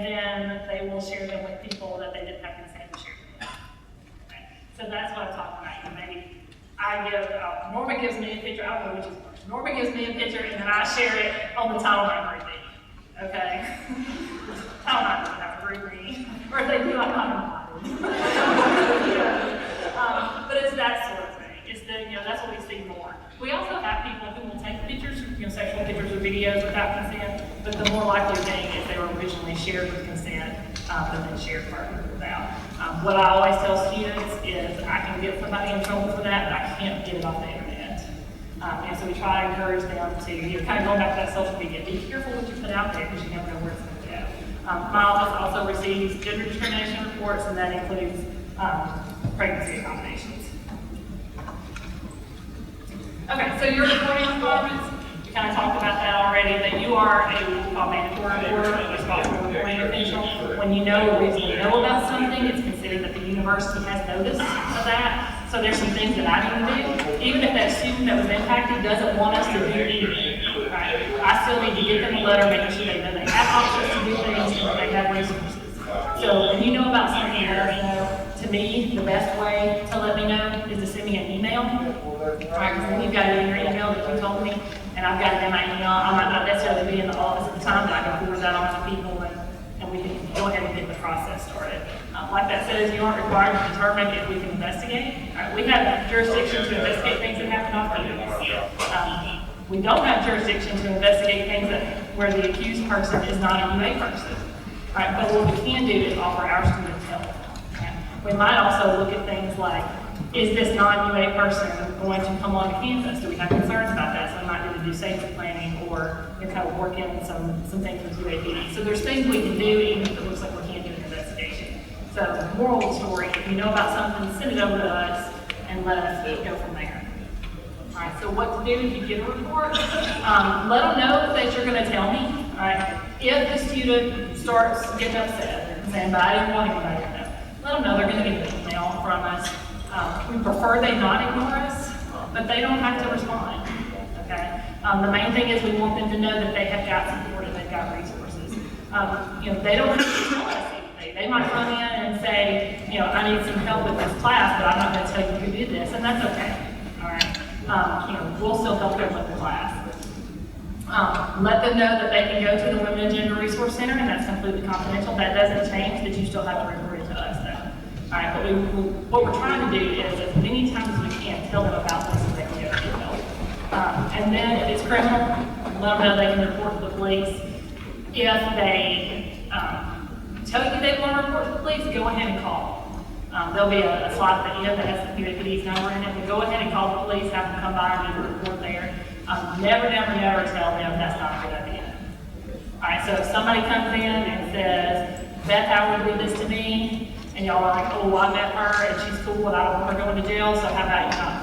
and then they will share them with people that they didn't have consent to share them with. Okay? So that's what I'm talking about. You know, maybe I give, Norma gives me a picture, I don't know which is worse. Norma gives me a picture and then I share it on the timeline for me. Okay? Timeline doesn't have to agree with me. Or if they do, I'm not invited. But it's that sort of thing. It's the, you know, that's what we see more. We also have people who will take pictures, you know, sexual pictures or videos without consent, but the more likely thing is they were originally shared with consent, and then shared further without. What I always tell students is I can get somebody in trouble for that, but I can't get it off the internet. And so we try to encourage them to, you know, kind of going back to that social media, be careful what you put out there because you never know where it's going to go. My office also receives gender discrimination reports, and that includes pregnancy accommodations. Okay, so your reporting requirements, we kind of talked about that already, that you are a mandatory reporter, responsible reporting official. When you know or reasonably know about something, it's considered that the university has notice of that. So there's some things that I need to do. Even if that student that was impacted doesn't want us to do anything, right? I still need to get them a letter making sure they know they have options to do things and that they have resources. So when you know about something, let us know. To me, the best way to let me know is to send me an email. Right, because then you've got it in your email that you told me, and I've got it in my email. I might not necessarily be in the office at the time, but I can forward that on to people, and we can go ahead and get the process started. Like that says, you aren't required to determine if we can investigate. Right, we have jurisdiction to investigate things that happen off campus. We don't have jurisdiction to investigate things where the accused person is not a UA person. Right, but what we can do is offer our students help. Okay? We might also look at things like, is this non-UA person going to come onto campus? Do we have concerns about that? So we might need to do safety planning or, you know, kind of work in some things with UAPD. So there's things we can do even if it looks like we can't do an investigation. So moral of the story, if you know about something, send it over to us and let us go from there. All right, so what to do if you get a report? Let them know that you're going to tell me. All right, if the student starts getting upset and saying, but I didn't want anybody to know, let them know they're going to get an email from us. We prefer they not ignore us, but they don't have to respond, okay? The main thing is we want them to know that they have got support and they've got resources. You know, they don't have to tell us anything. They might come in and say, you know, I need some help with this class, but I'm not going to tell you who did this, and that's okay, all right? You know, we'll still help them with the class. Let them know that they can go to the Women and Gender Resource Center, and that's completely confidential. That doesn't change, that you still have to report it to us, though. All right, but what we're trying to do is, as many times as we can, tell them about this so they can go get help. And then if it's criminal, let them know they can report to the police. If they tell you they want to report to the police, go ahead and call. There'll be a slot at the end that has the UAPD's number in it, but go ahead and call the police, have them come by and do a report there. Never tell them that's not a good idea. All right, so if somebody comes in and says, Beth Howard did this to me, and y'all are like, oh, I met her and she's cool and I don't want her going to jail, so how about you not?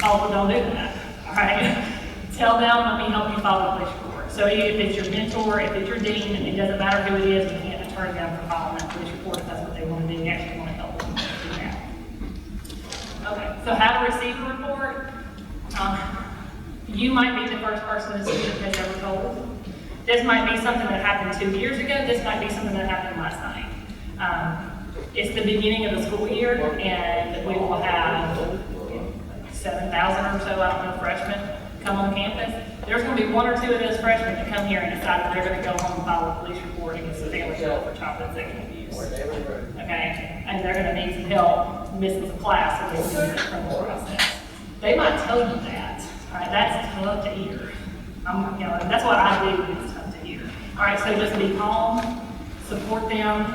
Oh, don't do that, all right? Tell them, let me help you file a police report. So if it's your mentor, if it's your dean, it doesn't matter who it is, you can't deter them from filing that police report if that's what they want to do. You actually want to help them do that. Okay, so how to receive a report. You might be the first person the student has ever told. This might be something that happened 2 years ago. This might be something that happened last night. It's the beginning of the school year, and we will have 7,000 or so, I don't know, freshmen come on campus. There's going to be 1 or 2 of those freshmen that come here and decide that they're going to go home and file a police report against the family for child and sexual abuse. Okay, and they're going to need some help missing some class so they can do the criminal process. They might tell you that. All right, that's tough to hear. You know, that's what I do. It's tough to hear. All right, so just be calm. Support them.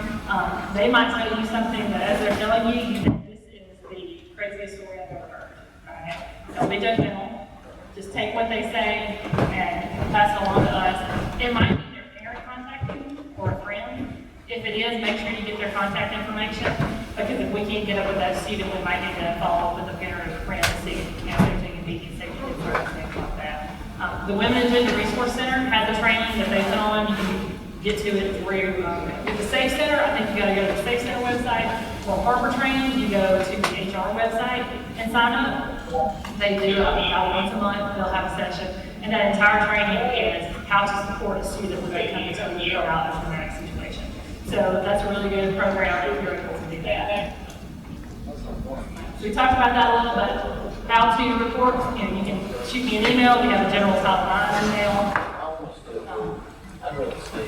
They might tell you something that as they're telling you, you think this is the craziest story I've ever heard. Right? Don't be judgmental. Just take what they say and pass it along to us. It might be their parent contacting or a friend. If it is, make sure you get their contact information, because if we can't get up with that student, we might need to follow up with the parent or a friend to see if they're taking BD safety concerns, things like that. The Women and Gender Resource Center has a training that they put on. You can get to it through the Safe Center. I think you got to go to the Safe Center website. For Harper training, you go to the HR website and sign up. They do about once a month. They'll have a session, and that entire training is how to support a student when they come into a year out of a traumatic situation. So that's a really good program if you're able to do that. So we talked about that a little bit. How to report, you can shoot me an email. We have a general top line email.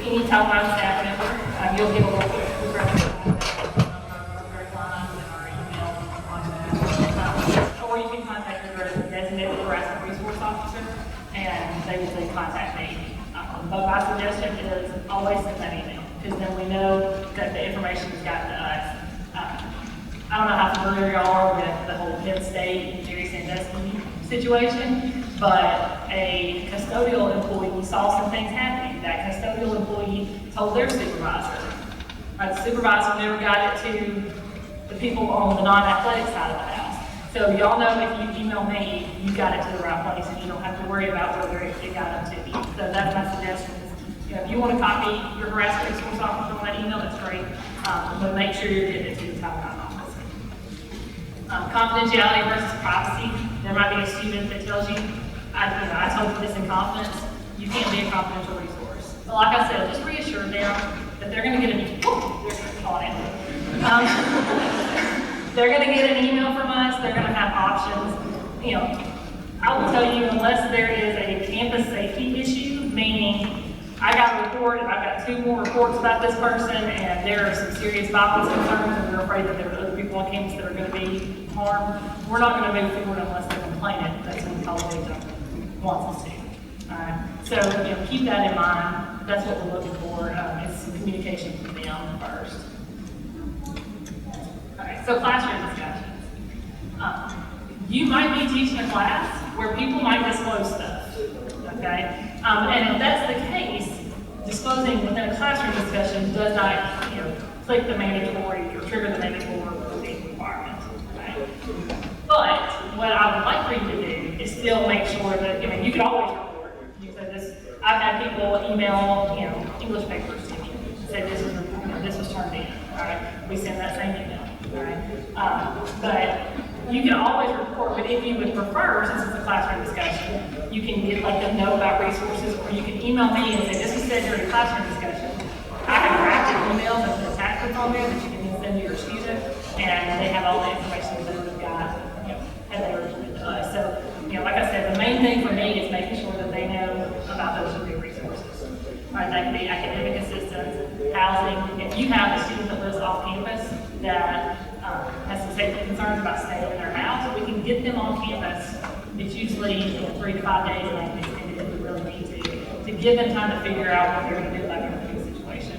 Any top line staff member, you'll get a little bit of or you can contact your designated harassment resource officer, and they will say contact me. But my suggestion is always send that email, because then we know that the information has gotten to us. I don't know how familiar you are with the whole Penn State and Jerry Sandusky situation, but a custodial employee saw some things happening. That custodial employee told their supervisor. The supervisor never got it to the people on the non-athletic side of the house. So y'all know if you email me, you got it to the right place, and you don't have to worry about whether it got up to me. So that's my suggestion. If you want to copy your harassment resource officer on that email, that's great. But make sure you're getting it to the top line office. Confidentiality versus privacy. There might be a student that tells you, I told you this in confidence, you can't be a confidential resource. But like I said, just reassure them that they're going to get they're going to get an email from us. They're going to have options. I will tell you, unless there is a campus safety issue, meaning I got a report and I've got 2 more reports about this person and there are some serious violence concerns and we're afraid that there are other people on campus that are going to be harmed, we're not going to move forward unless the complainant, that's when the college agent wants us to. Alright, so keep that in mind. That's what we're looking for, is some communication from them first. Alright, so classroom discussions. You might be teaching a class where people might disclose stuff, okay? And if that's the case, disclosing within a classroom discussion does not, click the mandatory or trigger the mandatory reporting requirement, right? But what I would like for you to do is still make sure that, you can always report. You said this, I've had people email, English papers to me, say this was turned in, all right? We send that same email, all right? But you can always report, but if you would prefer, since it's a classroom discussion, you can let them know about resources, or you can email me and say, this was said during a classroom discussion. I have drafted emails and put attachments on there that you can send to your student, and they have all the information that they would have got, had they reported to us. So, like I said, the main thing for me is making sure that they know about those 3 resources. Right, that can be academic assistance, housing. If you have a student that lives off campus that has some safety concerns about staying in their house, we can get them on campus. It's usually 3 to 5 days, and I can extend it if we really need to give them time to figure out what they're going to do about their living situation.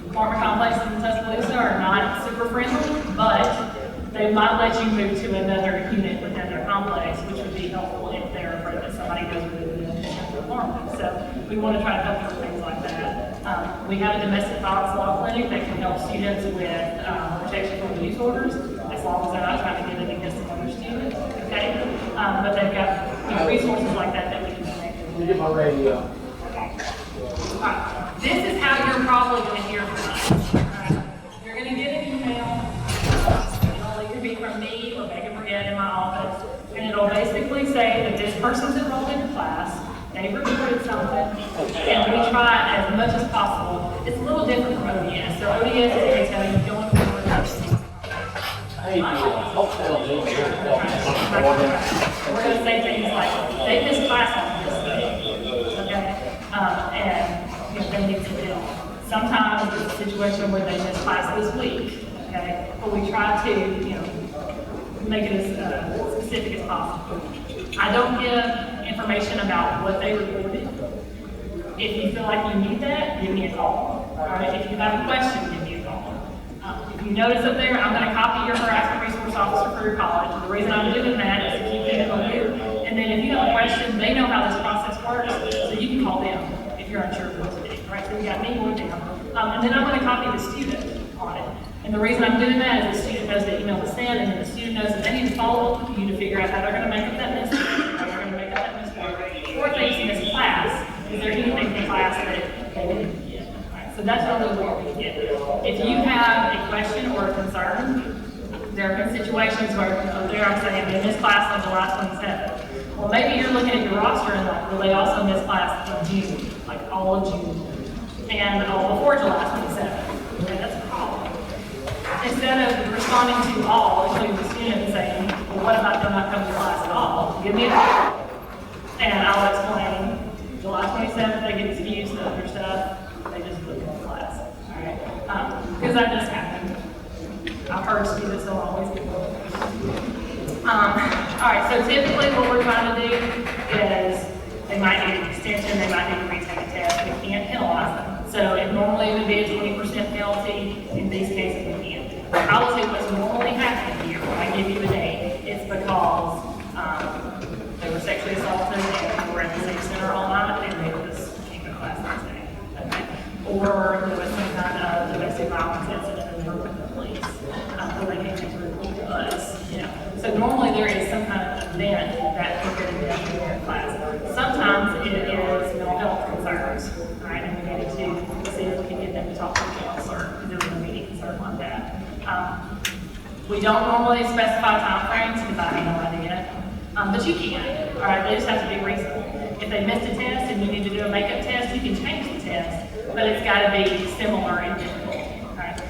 Apartment complexes in Tuscaloosa are not super friendly, but they might let you move to another unit within their complex, which would be helpful if they're afraid that somebody goes within the apartment. So we want to try to help with things like that. We have a domestic violence law clinic that can help students with protection from abuse orders, as long as they're not trying to get it against another student, okay? But they've got resources like that that we can connect with. Let me get my radio. Alright, this is how you're probably going to hear from us. You're going to get an email. It'll either be from me or Megan Brigette in my office, and it'll basically say that this person's enrolled in class, they reported something, and we try as much as possible. It's a little different from ODS. So ODS is going to tell you going forward. Hey, hopefully, We're going to say things like, they missed class on this thing, okay? And they need to deal. Sometimes it's a situation where they missed class this week, okay? But we try to, make it as specific as possible. I don't give information about what they reported. If you feel like you need that, give me a call. All right? If you have a question, give me a call. If you notice up there, I'm going to copy your harassment resource officer for your college. The reason I'm doing that is to keep it on you. And then if you have a question, they know how this process works, so you can call them if you're unsure of what to do. All right? So you got me or them. And then I'm going to copy the student on it. And the reason I'm doing that is the student knows the email to send, and then the student knows that they need to follow up with you to figure out how they're going to make up that mistake, how they're going to make up that mistake, or if they see this class, is there anything in the class that they didn't get? Right, so that's really what we get. If you have a question or a concern, there have been situations where there I'm saying they missed class on July 27th. Well, maybe you're looking at your roster and like, well, they also missed class in June, like all of June, and all before July 27th. responding to all, including the students, saying, well, what about them not coming to class at all? Give me a call. And I'll explain, July 27th, they get excused, the other stuff, they just look at the class. All right? Because that does happen. I've heard students don't always get one. All right, so typically what we're trying to do is they might need an extension, they might need to retake a test, we can't penalize them. So it normally would be a 20% penalty, in these cases we can't. I will say what's normally happening here, when I give you the date, it's because they were sexually assaulted and were at the safe center all night and they just came to class the next day. Okay? Or there was some kind of domestic violence incident and they were with the police. Or they came to report to us. You know. So normally there is some kind of event that we're going to do in their class. Sometimes it is mental health concerns, right? And we need to see if we can get them to talk to the counselor if there's a meeting concern like that. We don't normally specify time frames because I have no idea. But you can, all right? They just have to be reasonable. If they missed a test and you need to do a makeup test, you can change the test, but it's got to be similar and difficult, right?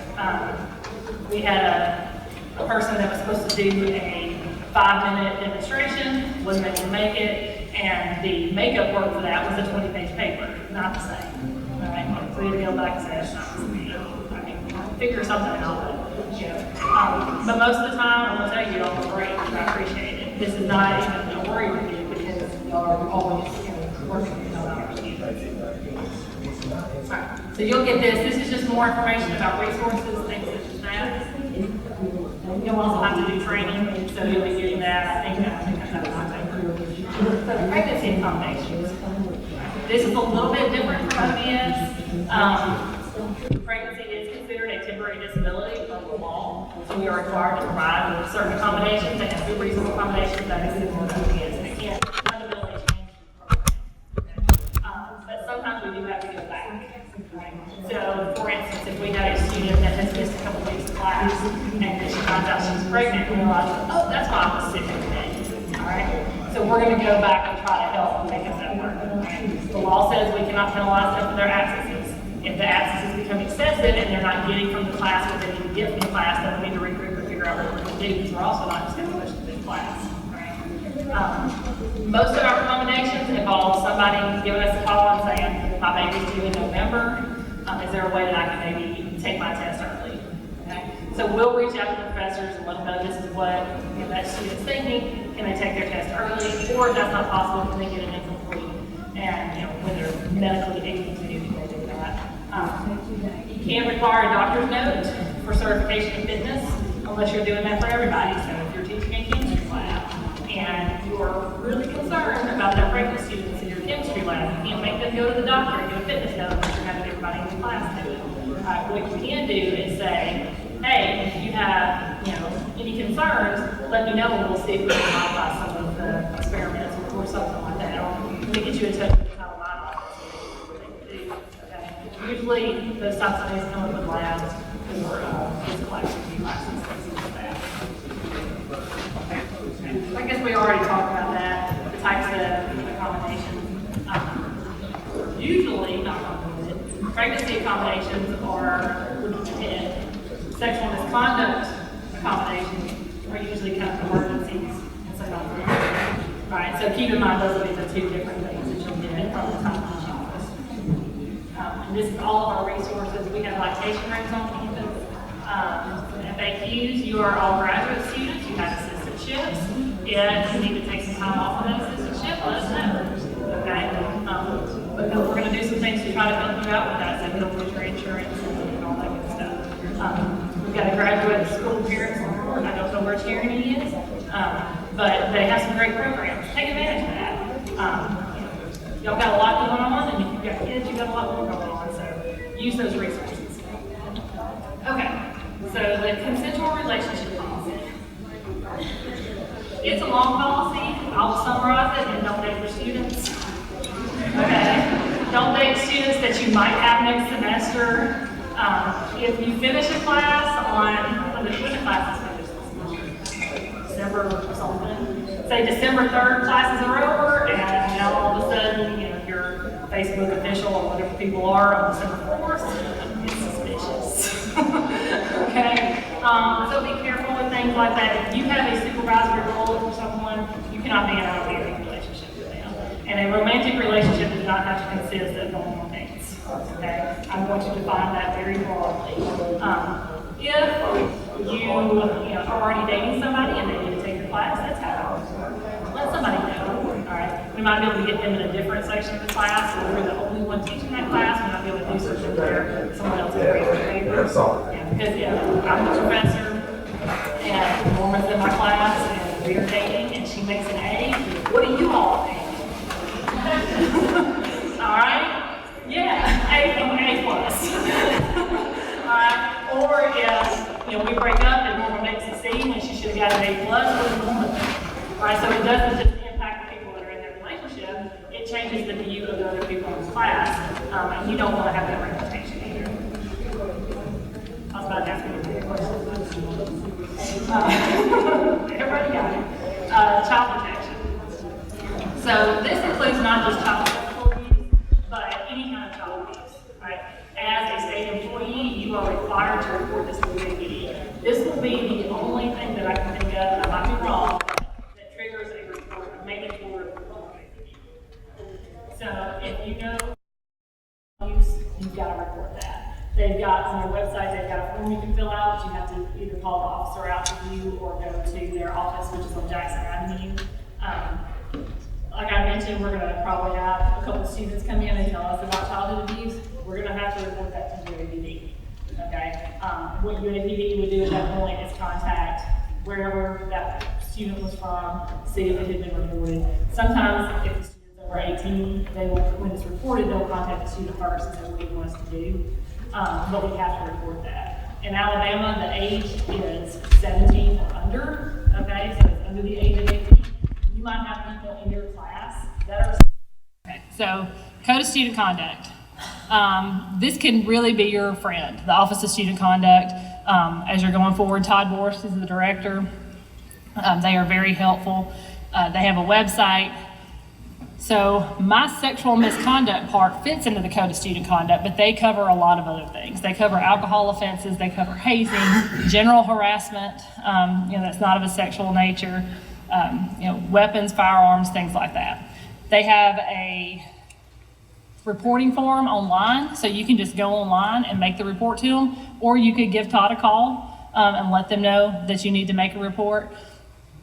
We had a person that was supposed to do a 5-minute demonstration, wasn't able to make it, and the makeup work for that was a 20-page paper, not the same, all right? So we had to go back and say, that's not the same. I mean, figure something out, but, you know. But most of the time, I'm going to tell you, y'all are great, and I appreciate it. This is not even a worry with you because y'all are always working with our students. Right. So you'll get this. This is just more information about resources, things such as that. You'll also have to do training, so you'll be getting that. I think that's not so pregnancy accommodations. This is a little bit different from ODS. Pregnancy is considered a temporary disability under the law, so we are required to provide certain accommodations. They have to be reasonable accommodations that is in ODS, and it can't fundamentally change the program. But sometimes we do have to go back. Right? So, for instance, if we have a student that has missed a couple weeks of class and then she finds out she's pregnant, we realize, oh, that's why I was sick today. All right. So we're going to go back and try to help make up that work. Right? The law says we cannot penalize them for their absences. If the absences become excessive and they're not getting from the class what they need to get from the class, then we need to regroup and figure out what we're going to do, because we're also not just going to push them in class. Right? Most of our accommodations involve somebody giving us a call and saying, my baby's due in November. Is there a way that I can maybe take my test early? Okay? So we'll reach out to the professors and let them know this is what that student's thinking. Can they take their test early? Or if that's not possible, can they get it incomplete? And when they're medically able to do that. You can't require a doctor's note for certification of fitness unless you're doing that for everybody. So if you're teaching a chemistry lab and you're really concerned about their pregnant students in your chemistry lab, you can't make them go to the doctor and get a fitness note unless you're having everybody in the class do it. What you can do is say, hey, if you have any concerns, let me know and we'll see if we can modify some of the experiments or something like that. Or let me get you in touch with the Title IX office. Okay. Usually those types of things come up with labs or physical activity classes, things like that. I guess we already talked about that, the types of accommodations. Usually, not pregnancy accommodations are sexual misconduct accommodations are usually kind of emergencies and sometimes right? So keep in mind those will be the two different things that you'll get from the Title IX office. And this is all of our resources. We have lactation rooms on campus. FAQs, you are all graduate students, you have assistantships. If you need to take some time off of that assistantship, let us know. Okay? Because we're going to do some things to try to help you out with that, so you'll lose your insurance and all that good stuff. We've got a graduate school parent support. I don't know where Tyranny is, but they have some great programs. Take advantage of that. Y'all got a lot going on, and if you've got kids, you've got a lot more going on, so use those resources. Okay, so the consensual relationship policy. It's a long policy. I'll summarize it and don't date your students. Okay, don't date students that you might have next semester. If you finish a class on, when the classes finish this semester, December or something, say December 3rd classes are over, and now all of a sudden, your Facebook official or whatever people are on December 4th, it's suspicious. Okay? So be careful with things like that. If you have a supervisory role for someone, you cannot be in a romantic relationship with them. And a romantic relationship does not have to consist of normal dates. Okay? I'm going to define that very broadly. If you are already dating somebody and they need to take your class, that's how it works. Let somebody know. All right. We might be able to get them in a different section of the class, or we're the only one teaching that class. We might be able to do something where someone else is grading the paper. Yeah, because I'm a professor and Norma's in my class and we're dating and she makes an A. What do you all think? All right? Yeah, A plus. All right? Or if we break up and Norma makes a C when she should have got an A plus, what does Norma think? All right, so it doesn't just impact the people that are in that relationship, it changes the view of the other people in the class, and you don't want to have that reputation either. I was about to ask you a question. Everybody got it. Child protection. So this includes not just child sexual abuse, but any kind of child abuse, right? As a state employee, you are required to report this to the UAPD. This will be the only thing that I can think of, and I might be wrong, that triggers a report, a mandatory report. So if you know abuse, you've got to report that. They've got on their website, they've got a form you can fill out. You have to either call the officer out to you or go to their office, which is on Jackson Avenue. Like I mentioned, we're going to probably have a couple of students come in and tell us about childhood abuse. We're going to have to report that to UAPD. Okay? What UAPD would do at that point is contact wherever that student was from, see if it had been reported. Sometimes, if the student's over 18, they will, when it's reported, they'll contact the student first and say what he wants to do. But we have to report that. In Alabama, the age is 17 or under. Okay, so it's under the age of 18. You might have people in your class that are. Okay, so Code of Student Conduct. This can really be your friend. The Office of Student Conduct, as you're going forward, Todd Boris is the director. They are very helpful. They have a website. So my sexual misconduct part fits into the Code of Student Conduct, but they cover a lot of other things. They cover alcohol offenses, they cover hazing, general harassment, that's not of a sexual nature, weapons, firearms, things like that. They have a reporting form online, so you can just go online and make the report to them, or you could give Todd a call and let them know that you need to make a report.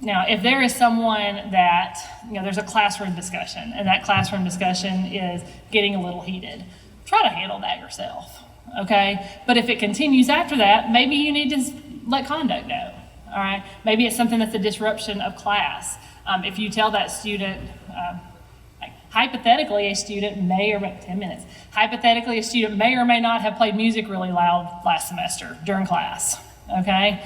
Now, if there is someone that, there's a classroom discussion, and that classroom discussion is getting a little heated, try to handle that yourself, okay? But if it continues after that, maybe you need to let conduct know, all right? Maybe it's something that's a disruption of class. If you tell that student, hypothetically, a student may or 10 minutes. Hypothetically, a student may or may not have played music really loud last semester during class, okay?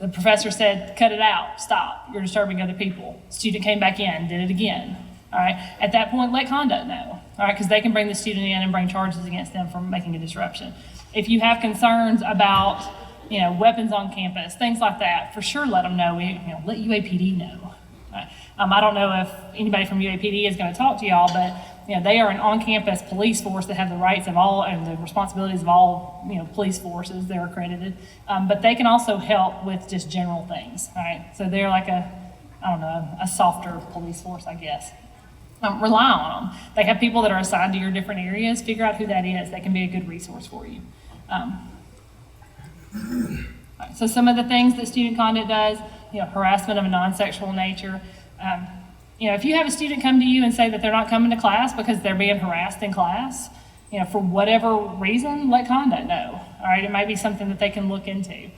The professor said, cut it out, stop, you're disturbing other people. Student came back in, did it again, all right? At that point, let conduct know, all right? Because they can bring the student in and bring charges against them for making a disruption. If you have concerns about, weapons on campus, things like that, for sure let them know, let UAPD know. Right? I don't know if anybody from UAPD is going to talk to y'all, but they are an on-campus police force that have the rights of all and the responsibilities of all police forces. They're accredited, but they can also help with just general things. Right? So they're like a softer police force, I guess. Rely on them. They have people that are assigned to your different areas. Figure out who that is. They can be a good resource for you. So some of the things that student conduct does, harassment of a non-sexual nature. If you have a student come to you and say that they're not coming to class because they're being harassed in class, for whatever reason, let conduct know. All right, it might be something that they can look into.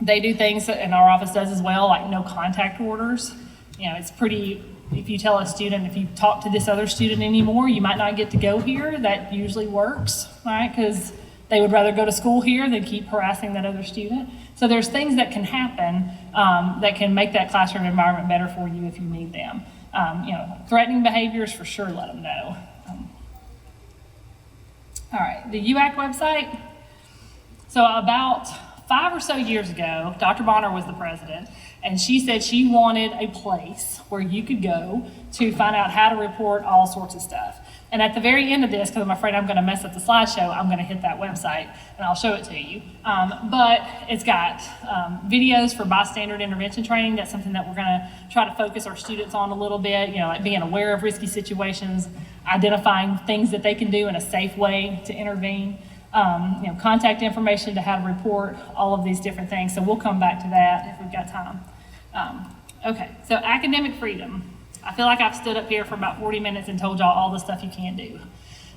They do things that, and our office does as well, like no contact orders. It's pretty. If you tell a student, if you talk to this other student anymore, you might not get to go here. That usually works, right? Because they would rather go to school here than keep harassing that other student. So there's things that can happen that can make that classroom environment better for you if you need them. Threatening behaviors, for sure, let them know. All right, the UAC website. So about 5 or so years ago, Dr. Bonner was the president, and she said she wanted a place where you could go to find out how to report all sorts of stuff. And at the very end of this, because I'm afraid I'm going to mess up the slideshow, I'm going to hit that website and I'll show it to you. But it's got videos for bystander intervention training. That's something that we're going to try to focus our students on a little bit, like being aware of risky situations, identifying things that they can do in a safe way to intervene, contact information to how to report, all of these different things. So we'll come back to that if we've got time. Okay, so academic freedom. I feel like I've stood up here for about 40 minutes and told y'all all the stuff you can't do,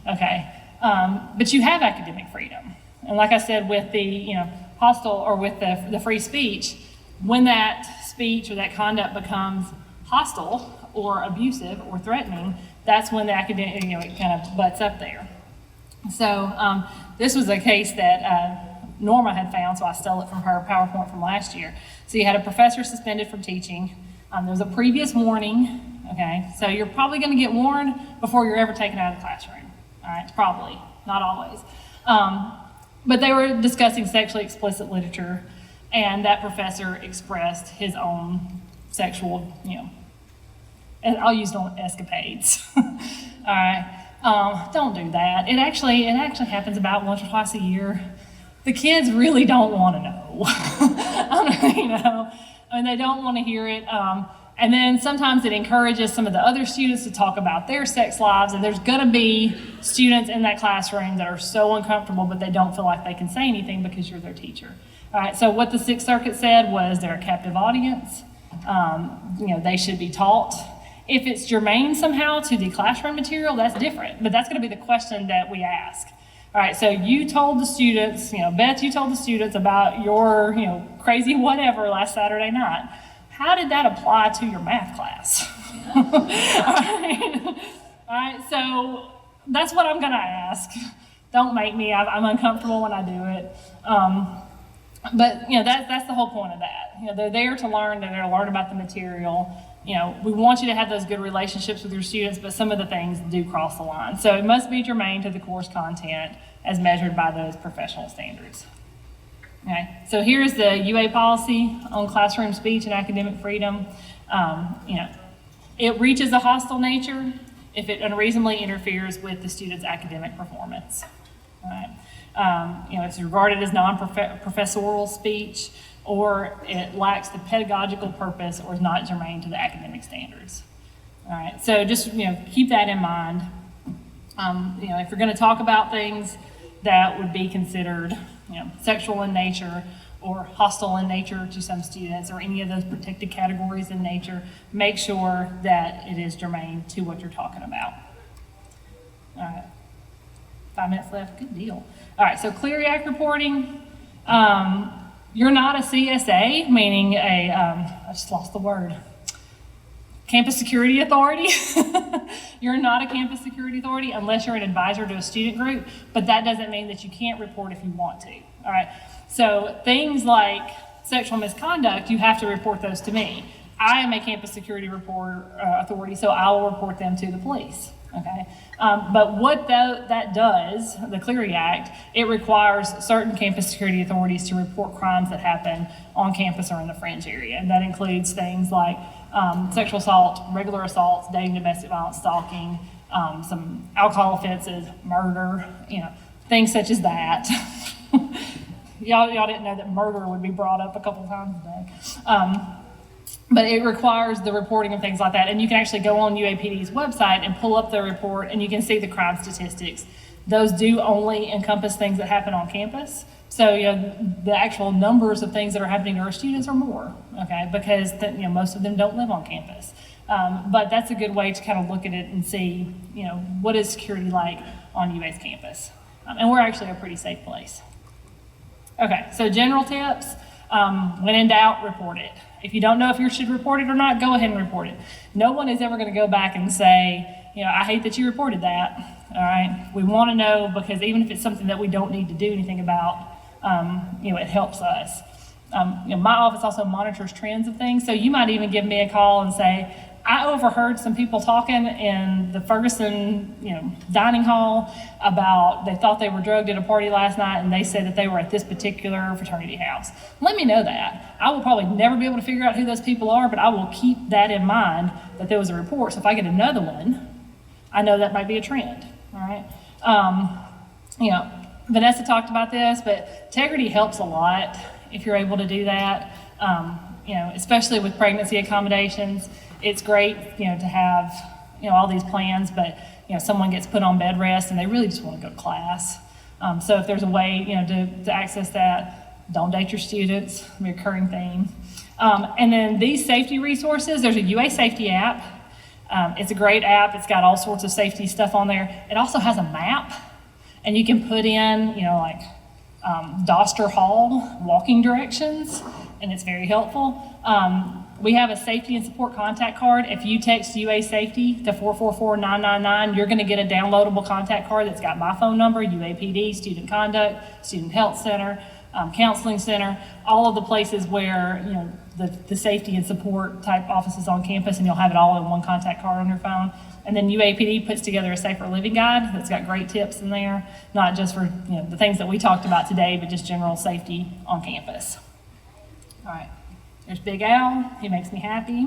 okay? But you have academic freedom. And like I said, with the, hostile or with the free speech, when that speech or that conduct becomes hostile or abusive or threatening, that's when the academic, it kind of butts up there. So this was a case that Norma had found, so I stole it from her PowerPoint from last year. So you had a professor suspended from teaching. There was a previous warning. Okay, so you're probably going to get warned before you're ever taken out of the classroom. All right, probably, not always. But they were discussing sexually explicit literature, and that professor expressed his own sexual, and I'll use escapades. All right, don't do that. It actually happens about once or twice a year. The kids really don't want to know. They don't want to hear it. And then sometimes it encourages some of the other students to talk about their sex lives, and there's going to be students in that classroom that are so uncomfortable, but they don't feel like they can say anything because you're their teacher. All right, so what the Sixth Circuit said was they're a captive audience. They should be taught. If it's germane somehow to the classroom material, that's different, but that's going to be the question that we ask. All right, so you told the students, Beth, you told the students about your, crazy whatever last Saturday night. How did that apply to your math class? All right, so that's what I'm gonna ask. Don't make me, I'm uncomfortable when I do it. But that's the whole point of that. They're there to learn, they're there to learn about the material. We want you to have those good relationships with your students, but some of the things do cross the line. So it must be germane to the course content as measured by those professional standards. Okay, so here's the UA policy on classroom speech and academic freedom. It reaches a hostile nature if it unreasonably interferes with the student's academic performance. All right. It's regarded as non-professorial speech, or it lacks the pedagogical purpose, or is not germane to the academic standards. All right, so just keep that in mind. If you're going to talk about things that would be considered sexual in nature or hostile in nature to some students, or any of those protected categories in nature, make sure that it is germane to what you're talking about. All right, 5 minutes left, good deal. All right, so Clery Act reporting. You're not a CSA, meaning I just lost the word. Campus Security Authority. You're not a Campus Security Authority unless you're an advisor to a student group, but that doesn't mean that you can't report if you want to. All right, so things like sexual misconduct, you have to report those to me. I am a Campus Security Authority, so I will report them to the police. Okay, but what that does, the Clery Act, it requires certain campus security authorities to report crimes that happen on campus or in the fringe area. And that includes things like sexual assault, regular assaults, dating, domestic violence, stalking, some alcohol offenses, murder, things such as that. Y'all didn't know that murder would be brought up a couple times today. But it requires the reporting of things like that. And you can actually go on UAPD's website and pull up the report, and you can see the crime statistics. Those do only encompass things that happen on campus. So the actual numbers of things that are happening to our students are more, okay, because most of them don't live on campus. But that's a good way to kind of look at it and see, what is security like on UA's campus. And we're actually a pretty safe place. Okay, so general tips. When in doubt, report it. If you don't know if you should report it or not, go ahead and report it. No one is ever going to go back and say, I hate that you reported that. All right, we want to know, because even if it's something that we don't need to do anything about, it helps us. My office also monitors trends of things, so you might even give me a call and say, I overheard some people talking in the Ferguson, dining hall about they thought they were drugged at a party last night, and they said that they were at this particular fraternity house. Let me know that. I will probably never be able to figure out who those people are, but I will keep that in mind that there was a report. So if I get another one, I know that might be a trend, all right? You know, Vanessa talked about this, but integrity helps a lot if you're able to do that. You know, especially with pregnancy accommodations, it's great, you know, to have, you know, all these plans, but, you know, someone gets put on bed rest and they really just want to go to class. So if there's a way, you know, to access that, don't date your students, a recurring theme. And then these safety resources, there's a UA Safety app. It's a great app. It's got all sorts of safety stuff on there. It also has a map, and you can put in, you know, like Doster Hall walking directions, and it's very helpful. We have a safety and support contact card. If you text UA Safety to 444-999, you're going to get a downloadable contact card that's got my phone number, UAPD, Student Conduct, Student Health Center, Counseling Center, all of the places where, you know, the safety and support type offices on campus, and you'll have it all in one contact card on your phone. And then UAPD puts together a safer living guide that's got great tips in there, not just for, you know, the things that we talked about today, but just general safety on campus. All right, there's Big Al. He makes me happy.